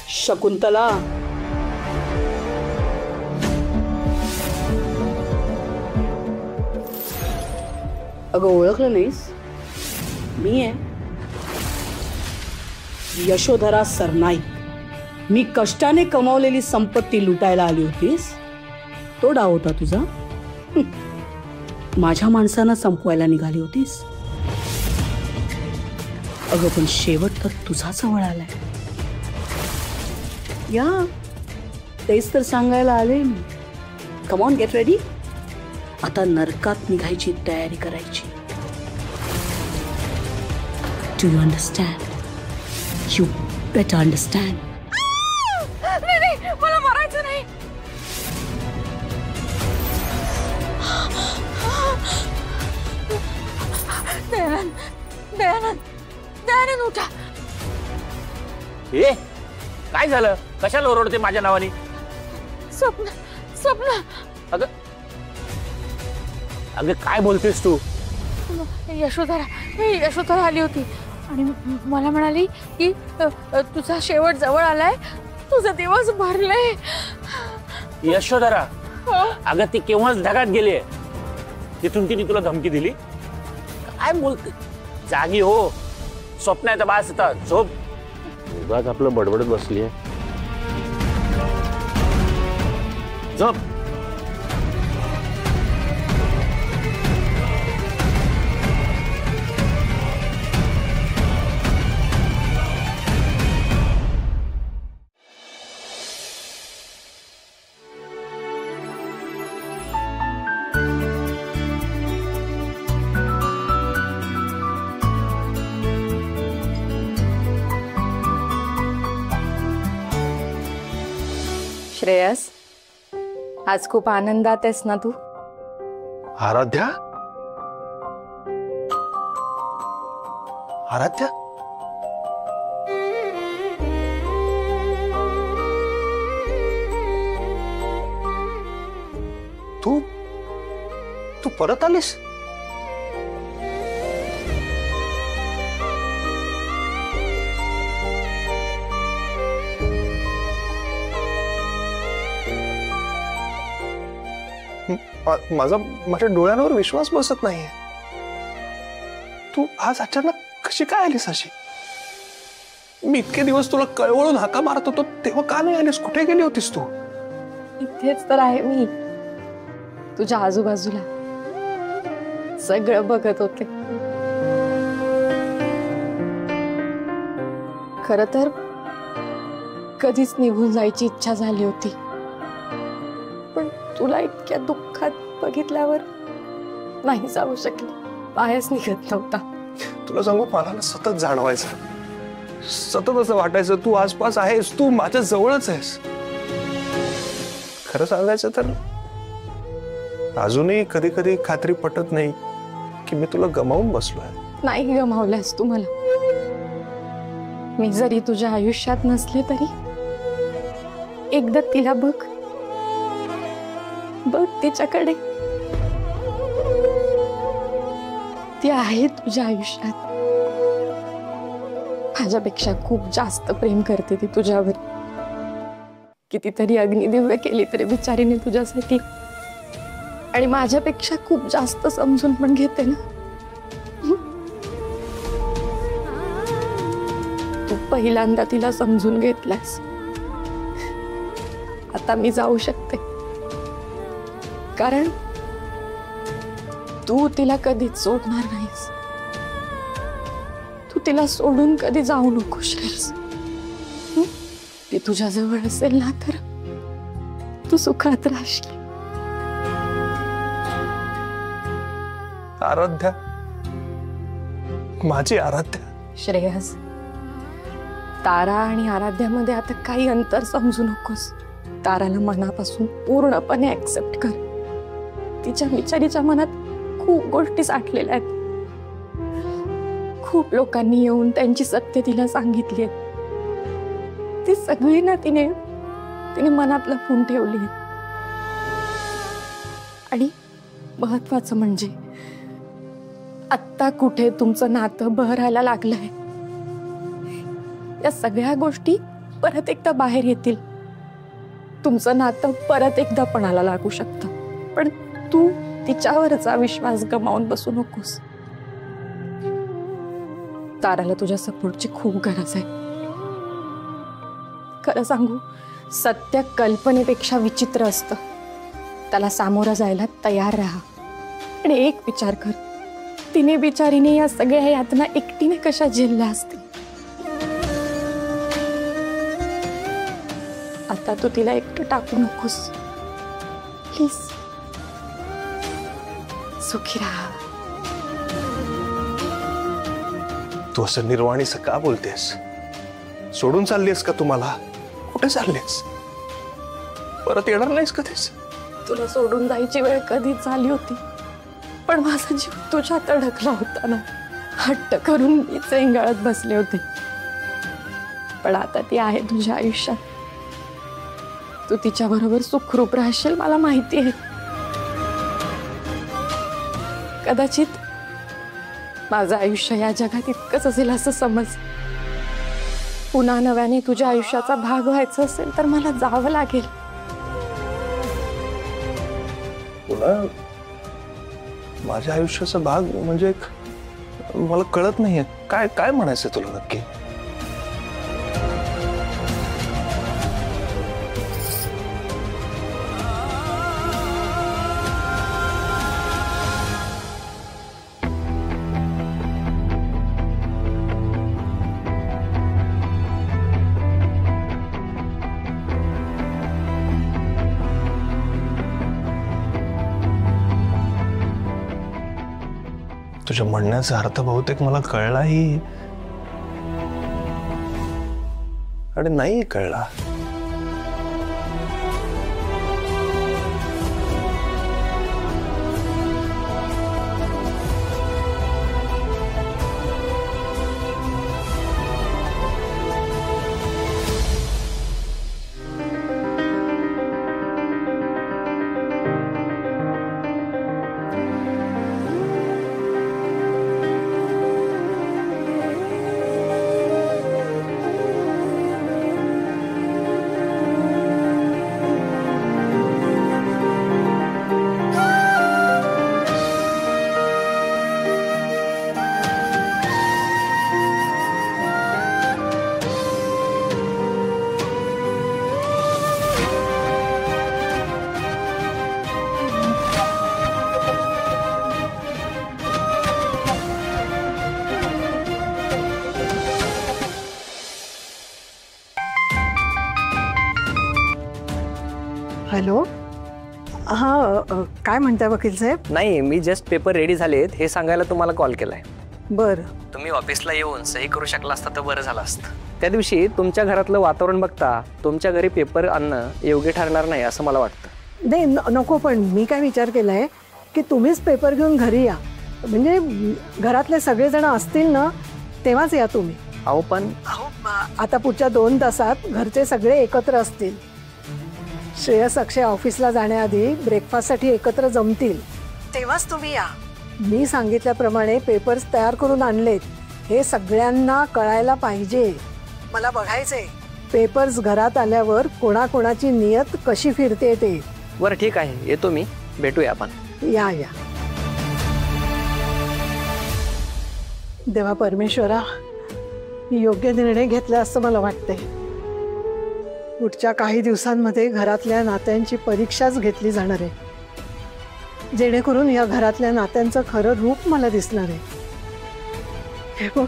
शकुंतला, अगं ओळखलं नाहीस? मी आहे यशोधरा सरनाईक. मी कष्टाने कमावलेली संपत्ती लुटायला आली होतीस, तो डाव होता तुझा. माझ्या माणसांना संपवायला निघाली होतीस. अगं पण शेवट तर तुझा जवळ आलाय. या तेच तर सांगायला आले मी. Come on, get ready. आता नरकात निघायची तयारी करायची. Do you understand? You better understand. नाही, मला मारायचं नाही. दयानंद, दयानंद, दयानंद उठा. ए काय झालं? कशाला ओरडते माझ्या नावाने? स्वप्न, स्वप्न. अगं अगं काय बोलतेस तू? यशोधरा आली होती आणि मला म्हणाली की तुझा शेवट जवळ आलाय, तुझा दिवस भरले. यशोधरा? अगं ती केव्हाच ढगात गेली. तिथून तिने तुला धमकी दिली? काय बोलते? जागी हो. स्वप्न आहे तर बास आता झोप. उगाच आपलं बडबडत बसली आहे. झोप. श्रेयस, आज खूप आनंदात आहेस ना तू? आराध्या? आराध्या? तू तू परत आलीस? माझ्या डोळ्यांवर विश्वास बसत नाहीये. तू आज अचानक कशी काय आलीस अशी? मी इतके दिवस तुला कळवळून हाका मारत होतो तेव्हा का नाही आलीस? कुठे गेली होतीस तू? इथेच तर आहे मी, तुझ्या आजूबाजूला सगळं बघत होते. खर तर कधीच निघून जायची इच्छा झाली होती, पण तुला इतक्या दुःखात बघितल्यावर नाही जाऊ शकले. पायच निघत नव्हता. तुला सांगू, मला सतत जाणवायचं, सतत असं वाटायचं तू आसपास आहेस, तू माझ्या जवळच आहेस. खरं सांगायचं तर अजूनही कधी कधी खात्री पटत नाही की मी तुला गमावून बसलोय. नाही गमावलंस तू मला. मी जरी तुझ्या आयुष्यात नसले तरी एकदा तिला बघ, बघ तिच्याकडे. ती आहे तुझ्या आयुष्यात. माझ्यापेक्षा खूप जास्त प्रेम करते ती तुझ्यावर. कितीतरी अग्निदिव्य केली तरी बिचारीने तुझ्यासाठी, आणि माझ्यापेक्षा खूप जास्त समजून पण घेते ना. तू पहिल्यांदा तिला समजून घेतलास. आता मी जाऊ शकते, कारण तू तिला कधीच सोडणार नाहीस. तू तिला सोडून कधी जाऊ नको श्रेयस. ती तुझ्या जवळ असेल ना तर तू सुखात राहशील. आराध्या, माझी आराध्या. श्रेयस, तारा आणि आराध्यामध्ये आता काही अंतर समजू नकोस. ताराला मनापासून पूर्णपणे ऍक्सेप्ट कर. तिच्या बिचारीच्या मनात खूप गोष्टी साठलेल्या आहेत. खूप लोकांनी येऊन त्यांची सत्य तिला सांगितली आहेत. ती सगळी ना तिने मनात लपवून ठेवली. आणि महत्वाचं म्हणजे आत्ता कुठे तुमचं नातं बहरायला लागलंय. या सगळ्या गोष्टी परत एकदा बाहेर येतील. तुमचं नातं परत एकदा पणाला लागू शकतं. पण तू तिच्यावरचा विश्वास गमावून बसू नकोस. ताराला तुझ्या सपोर्टची खूप गरज आहे. खरं सांगू, सत्य कल्पनेपेक्षा विचित्र असतं. त्याला सामोरं जायला तयार राहा. आणि एक विचार कर, तिने बिचारीने या सगळ्या यातना एकटीने कशा झेलल्या असतील. आता तू तिला एकटं टाकू नकोस प्लीज. सुखी राहा. तू असं निर्वाणीचं का बोलतेस? सोडून चाललीस का तुम्हाला? कुठे चाललीस? परत येणार नाहीस कधीच? तुला सोडून जायची वेळ कधीच आली होती, पण माझा जीव तुझ्यात अडकला होता ना. हट्ट करून मी चेंगाळत बसले होते. पण आता ती आहे तुझ्या आयुष्यात. तू तिच्या बरोबर सुखरूप राहशील मला माहिती आहे. कदाचित माझं आयुष्य या जगात इतकंच असेल असं समज. पुन्हा नव्याने तुझ्या आयुष्याचा भाग व्हायचं असेल तर मला जावं लागेल. पुन्हा माझ्या आयुष्याचा भाग म्हणजे मला कळत नाहीये. काय काय म्हणायचं तुला नक्की? तुझ्या म्हणण्याचा अर्थ बहुतेक मला कळलाही आणि नाही कळला. हॅलो, हां, काय म्हणताय वकील साहेब? नाही, मी जस्ट पेपर रेडी झालेत हे सांगायला तुम्हाला कॉल केलाय. बरं. तुम्ही ऑफिसला येऊन सही करू शकला असता तर बरं झालं असतं. त्या दिवशी तुमच्या घरातलं वातावरण बघता तुमच्या घरी पेपर आणणं योग्य ठरणार नाही असं मला वाटतं. नाही, नको. पण मी काय विचार केलाय की तुम्हीच पेपर घेऊन घरी या. म्हणजे घरातले सगळेजण असतील ना तेव्हाच या तुम्ही. अहो पण आता पुढच्या 2 तासात घरचे सगळे एकत्र असतील. श्रेयस अक्षय ऑफिसला जाण्याआधी ब्रेकफास्टसाठी एकत्र जमतील तेव्हाच तुम्ही या. मी सांगितल्याप्रमाणे पेपर्स तयार करून आणलेत. हे सगळ्यांना कळायला पाहिजे. मला बघायचंय पेपर्स घरात आल्यावर कोणाकोणाची नियत कशी फिरते ते. बरं ठीक आहे, येतो मी. भेटूया आपण. या या. देवा परमेश्वरा, योग्य निर्णय घेतला असं मला वाटतंय. पुढच्या काही दिवसांमध्ये घरातल्या नात्यांची परीक्षाच घेतली जाणार आहे, जेणेकरून या घरातल्या नात्यांचं खरं रूप मला दिसणार आहे. हे बघ,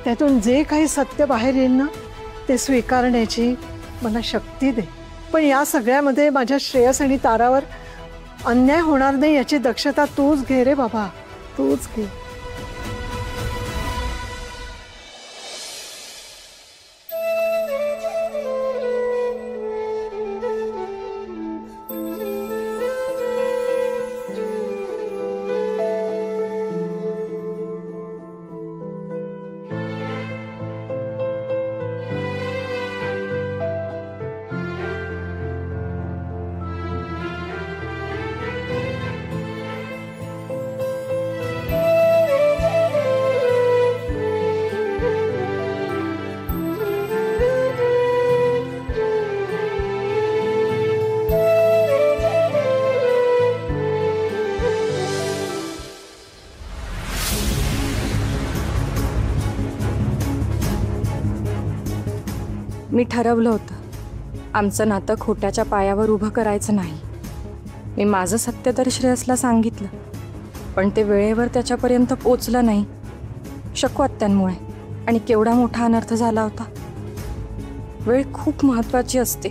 त्यातून जे काही सत्य बाहेर येईल ना ते स्वीकारण्याची मला शक्ती दे. पण या सगळ्यामध्ये माझ्या श्रेयस आणि तारावर अन्याय होणार नाही याची दक्षता तूच घे रे बाबा, तूच घे. मी ठरवलं होतं आमचं नातं खोट्याच्या पायावर उभं करायचं नाही. मी माझं सत्य तर श्रेयसला सांगितलं, पण ते वेळेवर त्याच्यापर्यंत पोचलं नाही. शकू आत्यांमुळे. आणि केवढा मोठा अनर्थ झाला होता. वेळ खूप महत्त्वाची असते.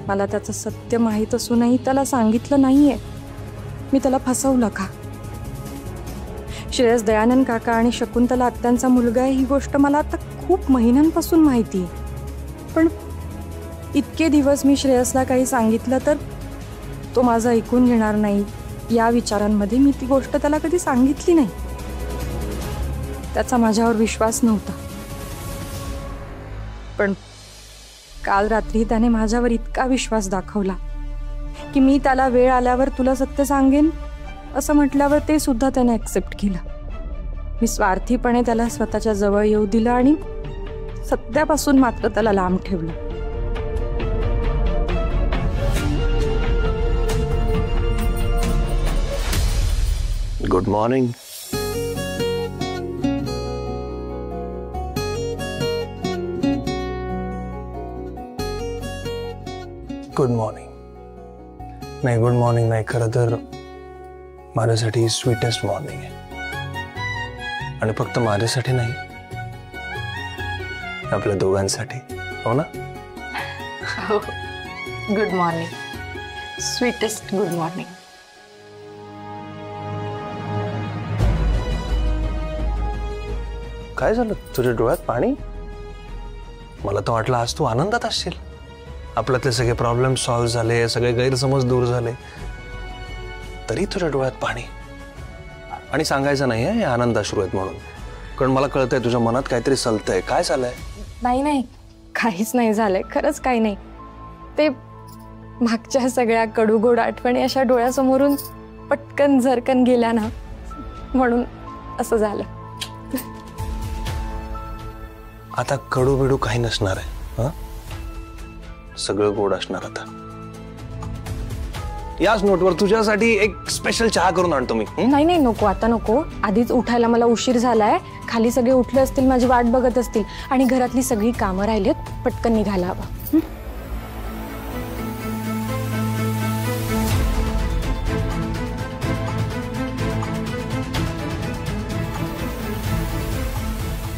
मला त्याचं सत्य माहीत असूनही त्याला सांगितलं नाहीये. मी त्याला फसवलं का? श्रेयस दयानंद काका आणि शकुंतला आत्यांचा मुलगा आहे ही गोष्ट मला आता खूप महिन्यांपासून माहिती आहे. पण इतके दिवस मी श्रेयसला काही सांगितलं तर तो माझं ऐकून घेणार नाही या विचारांमध्ये मी ती गोष्ट त्याला कधी सांगितली नाही. त्याचा माझ्यावर विश्वास नव्हता. पण काल रात्री त्याने माझ्यावर इतका विश्वास दाखवला की मी त्याला वेळ आल्यावर तुला सत्य सांगेन असं म्हटल्यावर ते सुद्धा त्याने ॲक्सेप्ट केलं. मी स्वार्थीपणे त्याला स्वतःच्या जवळ येऊ दिलं आणि सत्यापासून मात्र त्याला लांब ठेवलं. Good morning. Good morning. नाही, गुड मॉर्निंग नाही, खरं तर माझ्यासाठी स्वीटेस्ट मॉर्निंग आहे. आणि फक्त माझ्यासाठी नाही, आपल्या दोघांसाठी. हो ना? Good morning. Sweetest good morning. काय झालं? तुझ्या डोळ्यात पाणी? मला तर वाटलं आज तू आनंदात असशील. आपल्यातले सगळे प्रॉब्लेम सॉल्व्ह झाले, सगळे गैरसमज दूर झाले, तरी तुझ्या डोळ्यात पाणी. आणि सांगायचं नाही हे आनंद अश्रू आहेत म्हणून, कारण मला कळतंय तुझ्या मनात काहीतरी सलतंय. काय झालंय? नाही, काहीच नाही झालंय. खरंच काही नाही. ते मागच्या सगळ्या कडूगोड आठवणी अशा डोळ्यासमोरून पटकन झरकन गेल्या ना, म्हणून असं झालं. आता कडू बिडू काही नसणार आहे. हा, सगळं गोड असणार. आता याच नोटवर तुझ्यासाठी एक स्पेशल चहा करून आणतो मी. नाही, नको, आता नको. आधीच उठायला मला उशीर झालाय. खाली सगळे उठले असतील, माझी वाट बघत असतील, आणि घरातली सगळी कामं राहिलीत. पटकन निघायला हवं.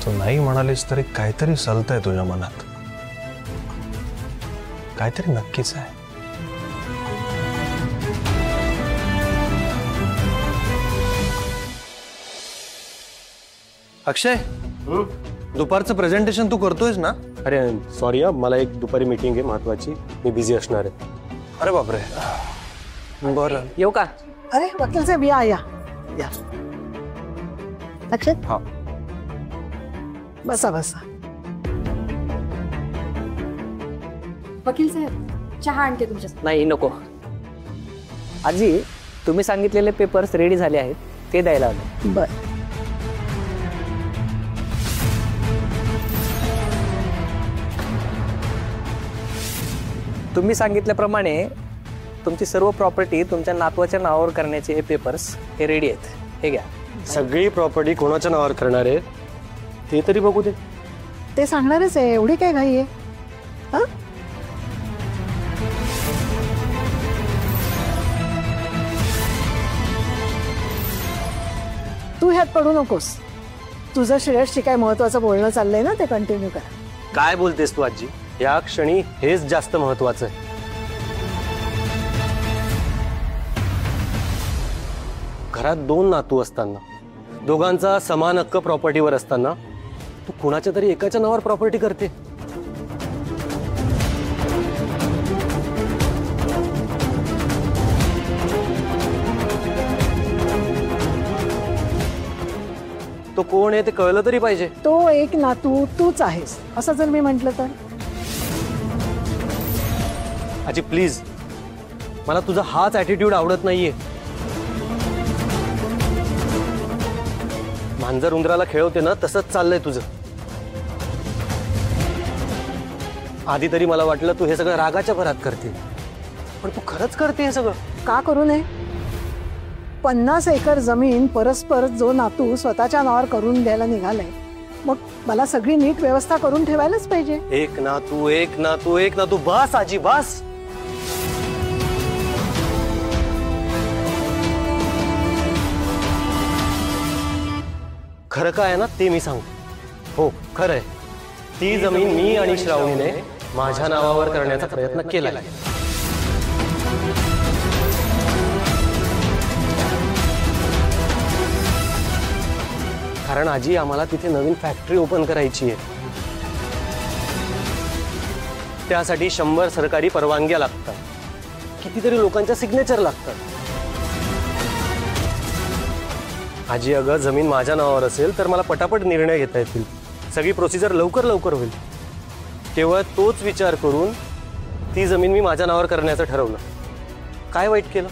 तू नाही म्हणालीस तरी काहीतरी सलतंय तुझ्या मनात. काहीतरी नक्कीच आहे. अक्षय, दुपारचं प्रेझेंटेशन तू करतोयस ना? अरे सॉरी हा, मला एक दुपारी मीटिंग आहे महत्वाची, मी बिझी असणार आहे. अरे बापरे. बरं, येऊ का? अरे वकील साहेब, या या या. अक्षय, हा. बसा बसा. वकील साहेब, चहा आणते तुमच्या. नाही, नको. आजी, तुम्ही सांगितलेले पेपर्स रेडी झाले आहेत, ते द्यायला आलो. बर. तुम्ही सांगितल्याप्रमाणे तुमची सर्व प्रॉपर्टी तुमच्या नातवाच्या नावावर करण्याचे हे पेपर्स हे रेडी आहेत. हे घ्या. सगळी प्रॉपर्टी कोणाच्या नावावर करणार आहे ते तरी बघू दे. ते सांगणारच आहे, एवढी काय घाई आहे? हा, तू ह्यात पडू नकोस. तुझं श्रेयसशी काय महत्वाचं बोलणं चाललंय ना, ते कंटिन्यू कर. काय बोलतेस तू आजी? या क्षणी हेच जास्त महत्वाचं आहे. घरात दोन नातू असताना, दोघांचा समान हक्क प्रॉपर्टीवर असताना तू कुणाच्या तरी एकाच्या नावावर प्रॉपर्टी करते. तो कोण आहे ते कळलं तरी पाहिजे. तो एक नातू तूच आहेस असं जर मी म्हंटल तर? आजी प्लीज, मला तुझा हाच ॲटिट्यूड आवडत नाहीये. मांजर उंदराला खेळवते ना, तसंच चाललंय तुझं. आधी तरी मला वाटलं तू हे सगळं रागाच्या भरात करते, पण तू खरंच करते हे सगळं? का करू नये? 50 एकर जमीन परस्पर जो नातू स्वतःच्या नावावर करून द्यायला निघालाय मग मला सगळी नीट व्यवस्था करून ठेवायलाच पाहिजे. एक ना तू बस आजी बस. खरं काय आहे ना ते मी सांगतो. हो खरं आहे, ती जमीन मी आणि श्रावणीने माझ्या नावावर करण्याचा प्रयत्न केला. कारण आजी आम्हाला तिथे नवीन फॅक्टरी ओपन करायची आहे. त्यासाठी 100 सरकारी परवानग्या लागतात, कितीतरी लोकांच्या सिग्नेचर लागतात. आजी अगं जमीन माझ्या नावावर असेल तर मला पटापट निर्णय घेता येतील, सगळी प्रोसिजर लवकर होईल. केवळ तोच विचार करून ती जमीन मी माझ्या नावावर करण्याचं ठरवलं. काय वाईट केलं?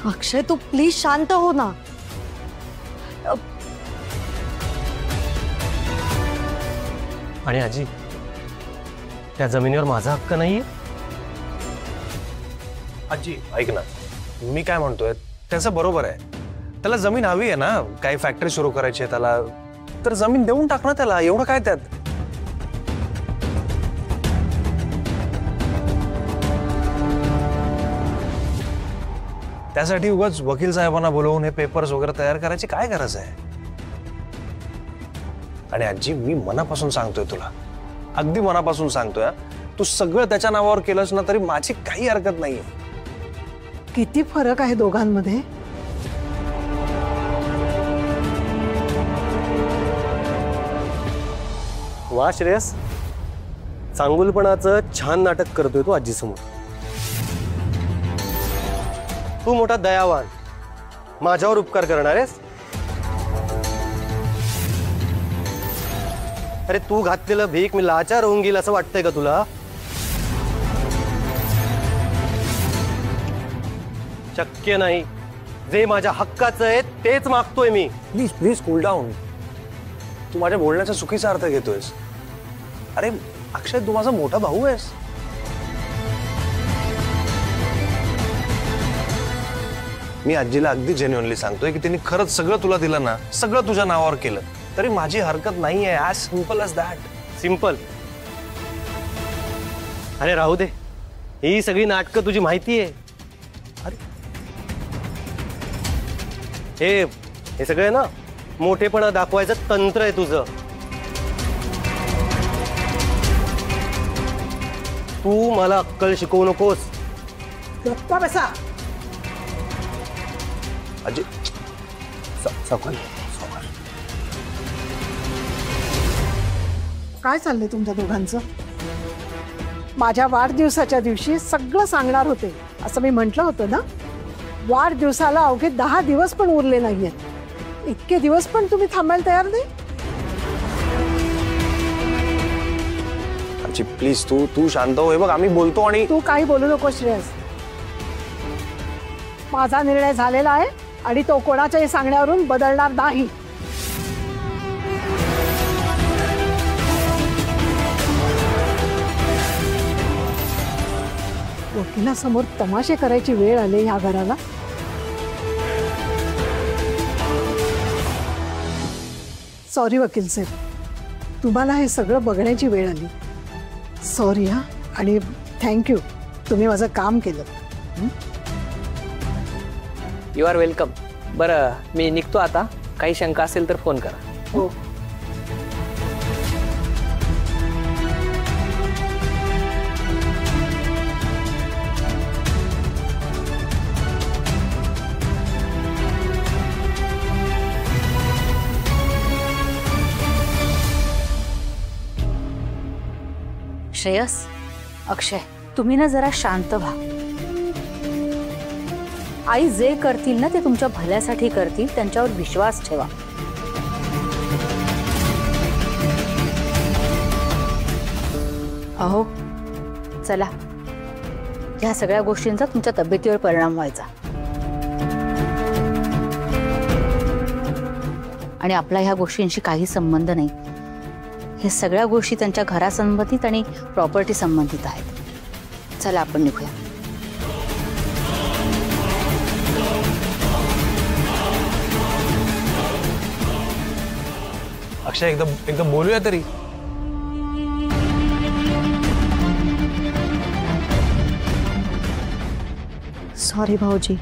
अक्षय तू प्लीज शांत हो ना. आणि आजी त्या जमिनीवर माझा हक्क नाहीये. आजी ऐक ना, मी काय म्हणतोय त्याचं बरोबर आहे. त्याला जमीन हवी आहे ना, काही फॅक्टरी सुरू करायची आहे त्याला, तर जमीन देऊन टाक ना त्याला. एवढं काय त्यात? त्यासाठी उगाच वकील साहेबांना बोलवून हे पेपर्स वगैरे तयार करायची काय गरज आहे? आणि आजी मी मनापासून सांगतोय तुला, अगदी मनापासून सांगतोय, तू सगळं त्याच्या नावावर केलंस ना तरी माझी काही हरकत नाहीये. किती फरक आहे दोघांमध्ये. वा श्रेयस, चांगुलपणाचं छान नाटक करतोय तू आजी समोर. तू मोठा दयावान, माझ्यावर उपकार करणार आहेस. अरे तू घातलेलं भीक मी लाचार होऊन गेल असं वाटतंय का तुला? शक्य नाही. जे माझ्या हक्काचं आहे तेच मागतोय मी. Please please cool down. तू माझ्या बोलण्याचा चुकीचा अर्थ घेतोयस. अरे अक्षय, तू माझा मोठा भाऊ आहेस. मी आजीला अगदी जेन्युइनली सांगतोय की तिने खरंच सगळं तुला दिलं ना, सगळं तुझ्या नावावर केलं तरी माझी हरकत नाहीये. As simple as that. Simple? अरे राहू दे, ही सगळी नाटकं तुझी माहिती आहे. अरे हे सगळं ना मोठेपणा दाखवायचं तंत्र आहे तुझं. तू मला अक्कल शिकवू नकोस. गप्पा बसा. आजी सावकाश. काय चाललंय तुमच्या दोघांचं? माझ्या वाढदिवसाच्या दिवशी सगळं सांगणार होते असं मी म्हटलं होतं ना. वाढदिवसाला अवघे 10 दिवस पण उरले नाहीयेत. इतके दिवस पण तुम्ही थांबायला तयार नाही. आजी प्लीज तू शांत हो. हे बघ आम्ही बोलतो. आणि तू काही बोलू नको श्रेयस. माझा निर्णय झालेला आहे आणि तो कोणाच्याही सांगण्यावरून बदलणार नाही. वकिलासमोर तमाशे करायची वेळ आली ह्या घराला. सॉरी वकील साहेब, तुम्हाला हे सगळं बघण्याची वेळ आली. सॉरी हा. आणि थँक्यू, तुम्ही माझं काम केलं. You are welcome. बरं मी निघतो आता. काही शंका असेल तर फोन करा. हो. श्रेयस, अक्षय, तुम्ही ना जरा शांत व्हा. आई जे करतील ना ते तुमच्या भल्यासाठी करतील. त्यांच्यावर विश्वास ठेवा. अहो चला, ह्या सगळ्या गोष्टींचा तुमच्या तब्येतीवर परिणाम व्हायचा आणि आपला ह्या गोष्टींशी काही संबंध नाही. हे सगळ्या गोष्टी त्यांच्या घरासंबंधित आणि प्रॉपर्टी संबंधित आहेत. चला आपण निघूया. अक्षय एकदा बोलूया तरी. सॉरी भाऊजी.